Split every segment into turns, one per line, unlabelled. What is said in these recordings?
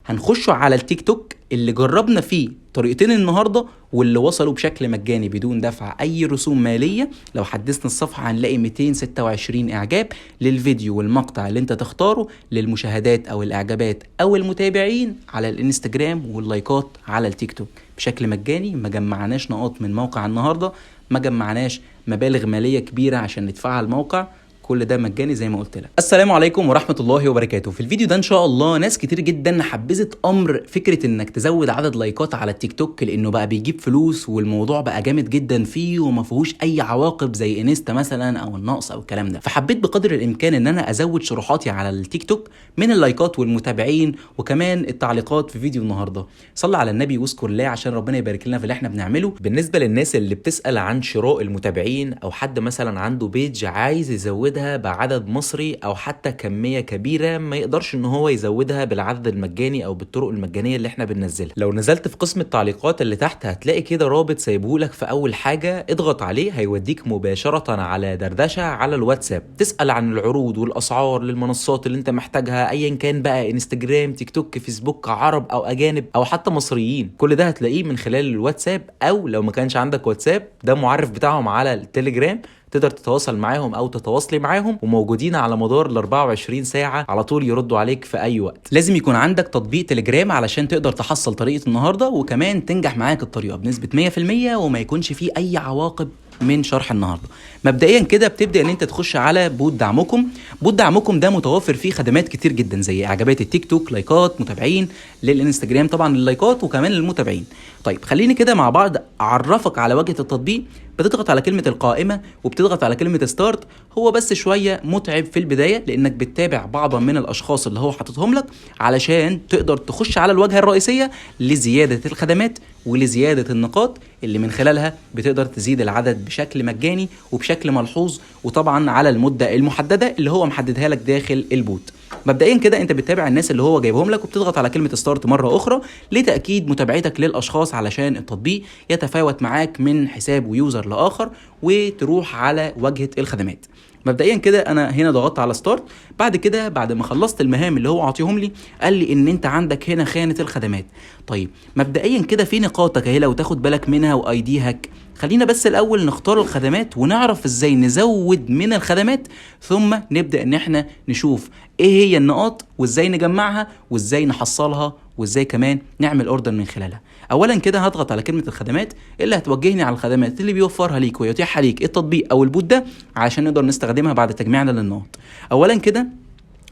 هنخشوا على التيك توك اللي جربنا فيه طريقتين النهارده واللي وصلوا بشكل مجاني بدون دفع اي رسوم ماليه. لو حدثنا الصفحه هنلاقي 226 اعجاب للفيديو والمقطع اللي انت تختاره للمشاهدات او الاعجابات او المتابعين على الانستجرام واللايكات على التيك توك بشكل مجاني. ما جمعناش نقاط من موقع النهارده، ما جمعناش مبالغ ماليه كبيره عشان ندفعها على الموقع، كل ده مجاني زي ما قلت لك. السلام عليكم ورحمه الله وبركاته. في الفيديو ده ان شاء الله ناس كتير جدا حبذت امر فكره انك تزود عدد لايكات على التيك توك، لانه بقى بيجيب فلوس والموضوع بقى جامد جدا فيه وما فيهوش اي عواقب زي انستا مثلا او النقص او الكلام ده. فحبيت بقدر الامكان ان انا ازود شروحاتي على التيك توك من اللايكات والمتابعين وكمان التعليقات في فيديو النهارده. صلى على النبي واذكر الله عشان ربنا يبارك لنا في اللي احنا بنعمله.
بالنسبة للناس اللي بتسأل عن شراء المتابعين أو حد مثلا عنده بيج عايز يزودها بعدد مصري أو حتى كمية كبيرة ما يقدرش إن هو يزودها بالعدد المجاني أو بالطرق المجانية اللي احنا بننزلها، لو نزلت في قسم التعليقات اللي تحت هتلاقي كده رابط سايبهولك في أول حاجة، اضغط عليه هيوديك مباشرة على دردشة على الواتساب تسأل عن العروض والأسعار للمنصات اللي انت محتاجها أيا كان بقى انستجرام، تيك توك، فيسبوك، عرب أو أجانب أو حتى مصريين. كل ده هتلاقيه من خلال الواتساب، او لو ما كانش عندك واتساب ده معرف بتاعهم على التليجرام، تقدر تتواصل معاهم او تتواصلي معاهم وموجودين على مدار ال 24 ساعة على طول يردوا عليك في اي وقت.
لازم يكون عندك تطبيق تليجرام علشان تقدر تحصل طريقه النهارده وكمان تنجح معاك الطريقه بنسبه 100% وما يكونش فيه اي عواقب من شرح النهارده. مبدئيا كده بتبدا ان انت تخش على بوت دعمكم. بوت دعمكم ده متوفر فيه خدمات كتير جدا زي اعجابات التيك توك، لايكات، متابعين للانستجرام، طبعا اللايكات وكمان للمتابعين. طيب خليني كده مع بعض اعرفك على واجهه التطبيق. بتضغط على كلمه القائمه وبتضغط على كلمه ستارت. هو بس شويه متعب في البدايه لانك بتتابع بعضا من الاشخاص اللي هو حاططهم لك علشان تقدر تخش على الواجهه الرئيسيه لزياده الخدمات ولزياده النقاط اللي من خلالها بتقدر تزيد العدد بشكل مجاني وبشكل ملحوظ، وطبعا على المده المحدده اللي هو محددها لك داخل البوت. مبدئيا كده انت بتتابع الناس اللي هو جايبهم لك وبتضغط على كلمه ستارت مره اخرى لتاكيد متابعتك للاشخاص علشان التطبيق يتفاوت معاك من حساب ويوزر لاخر وتروح على واجهه الخدمات. مبدئيا كده انا هنا ضغطت على ستارت. بعد كده بعد ما خلصت المهام اللي هو عاطيهم لي قال لي ان انت عندك هنا خانه الخدمات. طيب مبدئيا كده في نقاطك اهي لو تاخد بالك منها واي دي هاك. خلينا بس الاول نختار الخدمات ونعرف ازاي نزود من الخدمات، ثم نبدا ان احنا نشوف ايه هي النقاط وازاي نجمعها وازاي نحصلها وازاي كمان نعمل اوردر من خلالها. اولا كده هضغط على كلمه الخدمات اللي هتوجهني على الخدمات اللي بيوفرها ليك ويتيحها ليك التطبيق او البوت ده عشان نقدر نستخدمها بعد تجميعنا للنقط. اولا كده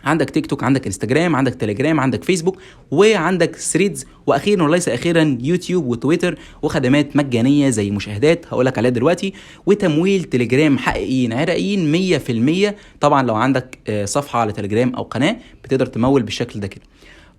عندك تيك توك، عندك انستجرام، عندك تليجرام، عندك فيسبوك، وعندك ثريدز، واخيرا وليس اخيرا يوتيوب وتويتر، وخدمات مجانيه زي مشاهدات هقولك عليها دلوقتي، وتمويل تليجرام حقيقيين عرقيين 100%. طبعا لو عندك صفحه على تليجرام او قناه بتقدر تمول بالشكل ده كده.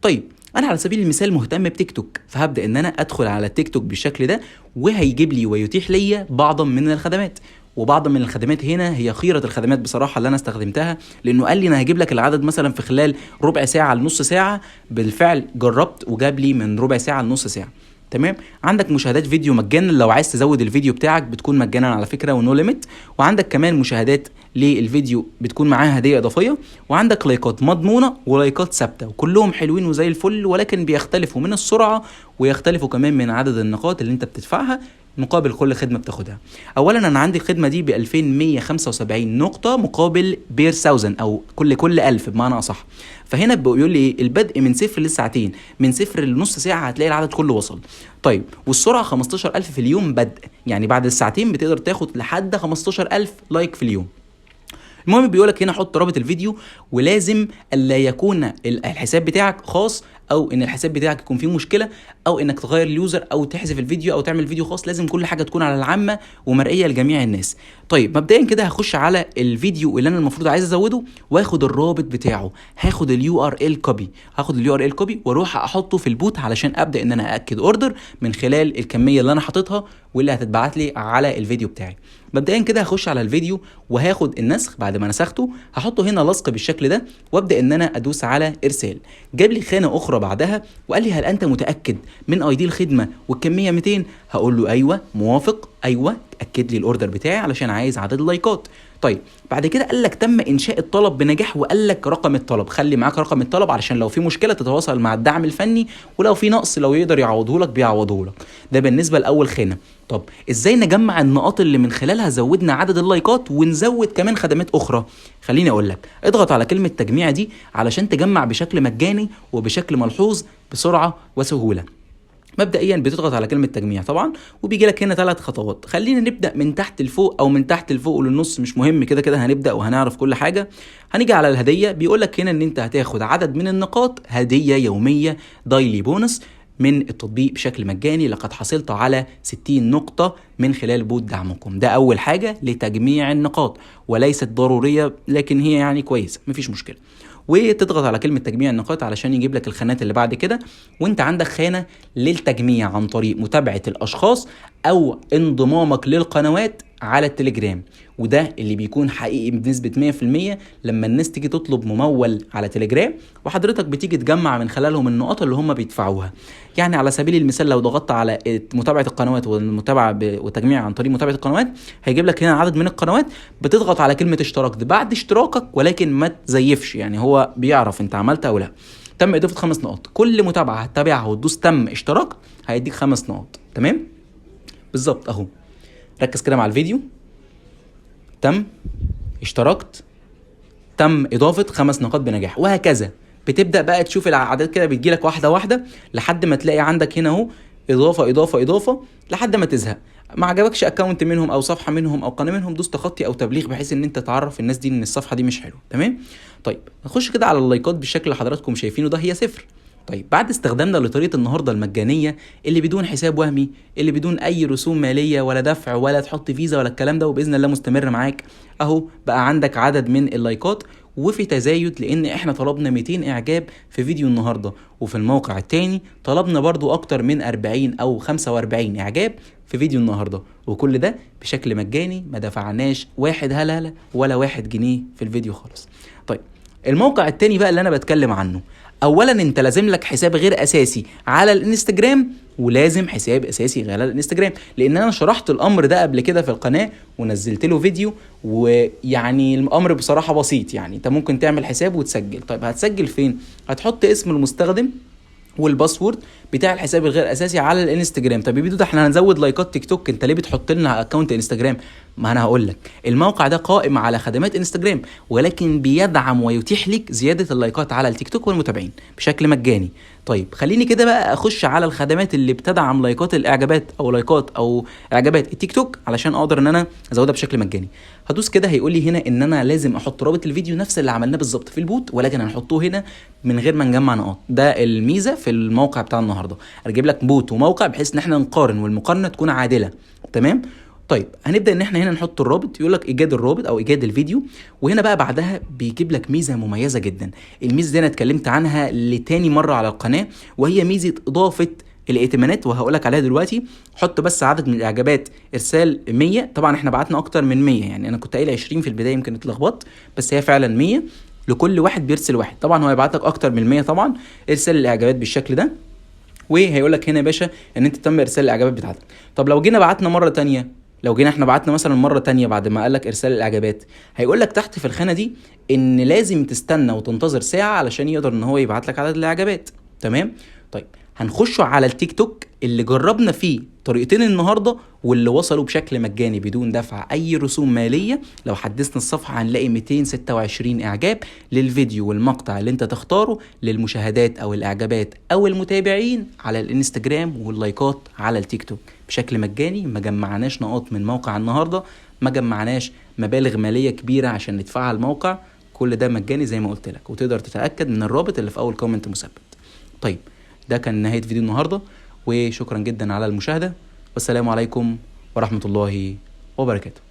طيب انا على سبيل المثال مهتم بتيك توك، فهبدا ان انا ادخل على التيك توك بالشكل ده وهيجيب لي ويتيح لي بعضا من الخدمات. وبعض من الخدمات هنا هي خيرة الخدمات بصراحة اللي أنا استخدمتها، لأنه قال لي أنا هجيب لك العدد مثلا في خلال ربع ساعة لنص ساعة. بالفعل جربت وجاب لي من ربع ساعة لنص ساعة. تمام. عندك مشاهدات فيديو مجانا، لو عايز تزود الفيديو بتاعك بتكون مجانا على فكرة ونو ليميت. وعندك كمان مشاهدات للفيديو بتكون معاها هدية إضافية. وعندك لايكات مضمونة ولايكات ثابتة وكلهم حلوين وزي الفل، ولكن بيختلفوا من السرعة ويختلفوا كمان من عدد النقاط اللي انت بتدفعها مقابل كل خدمه بتاخدها. اولا انا عندي الخدمه دي ب 2175 نقطه مقابل بير 1000 او كل 1000 بمعنى اصح. فهنا بيقول لي البدء من 0 لساعتين، من 0 لنص ساعه هتلاقي العدد كله وصل. طيب والسرعه 15000 في اليوم بدء، يعني بعد الساعتين بتقدر تاخد لحد 15000 لايك في اليوم. المهم بيقولك هنا حط رابط الفيديو، ولازم الا يكون الحساب بتاعك خاص او ان الحساب بتاعك يكون فيه مشكله او انك تغير اليوزر او تحذف الفيديو او تعمل فيديو خاص. لازم كل حاجه تكون على العامه ومرئيه لجميع الناس. طيب مبدئيا كده هخش على الفيديو اللي انا المفروض عايز ازوده واخد الرابط بتاعه، هاخد اليو ار ال كوبي، واروح احطه في البوت علشان ابدا ان انا ااكد اوردر من خلال الكميه اللي انا حاططها واللي هتتبعت لي على الفيديو بتاعي. مبدئيا كده هخش على الفيديو وهاخد النسخ. بعد ما نسخته هحطه هنا لصق بالشكل ده وابدا ان انا ادوس على ارسال. جاب لي خانه اخرى بعدها وقال لي هل انت متاكد من اي دي الخدمه والكميه 200؟ هقول له ايوه موافق. ايوه اكد لي الاوردر بتاعي علشان عايز عدد اللايكات. طيب بعد كده قال لك تم انشاء الطلب بنجاح، وقال لك رقم الطلب، خلي معاك رقم الطلب علشان لو في مشكله تتواصل مع الدعم الفني، ولو في نقص لو يقدر يعوضه لك بيعوضه لك. ده بالنسبه لاول خانه. طب ازاي نجمع النقاط اللي من خلالها زودنا عدد اللايكات ونزود كمان خدمات اخرى؟ خليني اقول لك، اضغط على كلمه تجميع دي علشان تجمع بشكل مجاني وبشكل ملحوظ بسرعه وسهوله. مبدئيا بتضغط على كلمه تجميع طبعا، وبيجي لك هنا 3 خطوات. خلينا نبدا من تحت لفوق او من تحت لفوق للنص، مش مهم، كده كده هنبدا وهنعرف كل حاجه. هنيجي على الهديه، بيقول لك هنا ان انت هتاخد عدد من النقاط هديه يوميه دايلي بونص من التطبيق بشكل مجاني. لقد حصلت على 60 نقطة من خلال بوت دعمكم. ده أول حاجة لتجميع النقاط، وليست ضرورية لكن هي يعني كويسة، مفيش مشكلة. وتضغط على كلمة تجميع النقاط علشان يجيب لك الخانات اللي بعد كده. وانت عندك خانة للتجميع عن طريق متابعة الأشخاص أو انضمامك للقنوات على التليجرام، وده اللي بيكون حقيقي بنسبة 100% لما الناس تيجي تطلب ممول على تليجرام وحضرتك بتيجي تجمع من خلالهم النقاط اللي هم بيدفعوها. يعني على سبيل المثال لو ضغطت على متابعة القنوات والمتابعة وتجميع عن طريق متابعة القنوات، هيجيب لك هنا عدد من القنوات، بتضغط على كلمة اشتراك ده بعد اشتراكك، ولكن ما تزيفش، يعني هو بيعرف انت عملت او لا. تم اضافة 5 نقاط، كل متابعة هتتابعها وتدوس تم اشتراك هيديك 5 نقاط. تمام بالظبط اهو، ركز كده مع الفيديو. تم اشتركت، تم اضافه 5 نقاط بنجاح، وهكذا. بتبدا بقى تشوف الاعداد كده بتجيلك واحده واحده لحد ما تلاقي عندك هنا اهو اضافه اضافه اضافه لحد ما تزهق. ما عجبكش اكونت منهم او صفحه منهم او قناه منهم، دوس تخطي او تبليغ بحيث ان انت تعرف الناس دي ان الصفحه دي مش حلوه. تمام. طيب نخش كده على اللايكات بالشكل اللي حضراتكم شايفينه ده، هي 0. طيب بعد استخدامنا لطريقه النهارده المجانيه اللي بدون حساب وهمي، اللي بدون اي رسوم ماليه ولا دفع ولا تحط فيزا ولا الكلام ده، وباذن الله مستمر معاك، اهو بقى عندك عدد من اللايكات وفي تزايد، لان احنا طلبنا 200 اعجاب في فيديو النهارده، وفي الموقع التاني طلبنا برضو اكتر من 40 او 45 اعجاب في فيديو النهارده، وكل ده بشكل مجاني، ما دفعناش واحد هلالة ولا 1 جنيه في الفيديو خالص. طيب الموقع التاني بقى اللي انا بتكلم عنه، اولا انت لازم لك حساب غير اساسي على الانستجرام، ولازم حساب اساسي على الانستجرام، لان انا شرحت الامر ده قبل كده في القناه ونزلت له فيديو، ويعني الامر بصراحه بسيط. يعني انت ممكن تعمل حساب وتسجل. طيب هتسجل فين؟ هتحط اسم المستخدم والباسورد بتاع الحساب الغير اساسي على الانستجرام. طب يا بيدو ده احنا هنزود لايكات تيك توك، انت ليه بتحط لنا اكونت انستجرام؟ ما انا هقول لك، الموقع ده قائم على خدمات انستجرام، ولكن بيدعم ويتيح لك زياده اللايكات على التيك توك والمتابعين بشكل مجاني. طيب خليني كده بقى اخش على الخدمات اللي بتدعم لايكات الاعجابات او لايكات او اعجابات التيك توك علشان اقدر ان انا ازودها بشكل مجاني. هدوس كده، هيقول لي هنا ان انا لازم احط رابط الفيديو نفس اللي عملناه بالظبط في البوت، ولكن هنحطه هنا من غير ما نجمع نقاط. ده الميزه في الموقع بتاع النهارده، اجيب لك بوت وموقع بحيث ان احنا نقارن والمقارنه تكون عادله. تمام. طيب هنبدا ان احنا هنا نحط الرابط، يقول لك ايجاد الرابط او ايجاد الفيديو، وهنا بقى بعدها بيجيب لك ميزه مميزه جدا. الميزه دي انا اتكلمت عنها لتاني مره على القناه، وهي ميزه اضافه الائتمانات، وهقول لك عليها دلوقتي. حط بس عدد من الاعجابات، ارسال 100. طبعا احنا بعتنا اكتر من 100، يعني انا كنت قايل 20 في البدايه يمكن اتلخبطت، بس هي فعلا 100 لكل واحد بيرسل واحد. طبعا هو هيبعت لك اكتر من 100 طبعا. ارسال الاعجابات بالشكل ده، وهيقول لك هنا يا باشا ان انت تم ارسال الاعجابات بتاعتك. طب لو جينا بعتنا مره تانية، لو جينا احنا بعتنا مثلا مره تانية بعد ما قال لك ارسال الاعجابات، هيقول لك تحت في الخانه دي ان لازم تستنى وتنتظر ساعه علشان يقدر ان هو يبعت لك عدد الاعجابات. تمام. طيب هنخش على التيك توك اللي جربنا فيه طريقتين النهارده، واللي وصلوا بشكل مجاني بدون دفع اي رسوم ماليه. لو حدثنا الصفحه هنلاقي 226 اعجاب للفيديو والمقطع اللي انت تختاره للمشاهدات او الاعجابات او المتابعين على الانستجرام، واللايكات على التيك توك بشكل مجاني. ما جمعناش نقاط من موقع النهارده، ما جمعناش مبالغ ماليه كبيره عشان ندفعها على الموقع، كل ده مجاني زي ما قلت لك، وتقدر تتاكد من الرابط اللي في اول كومنت مثبت. طيب ده كان نهايه فيديو النهارده، وشكرا جدا على المشاهده، والسلام عليكم ورحمه الله وبركاته.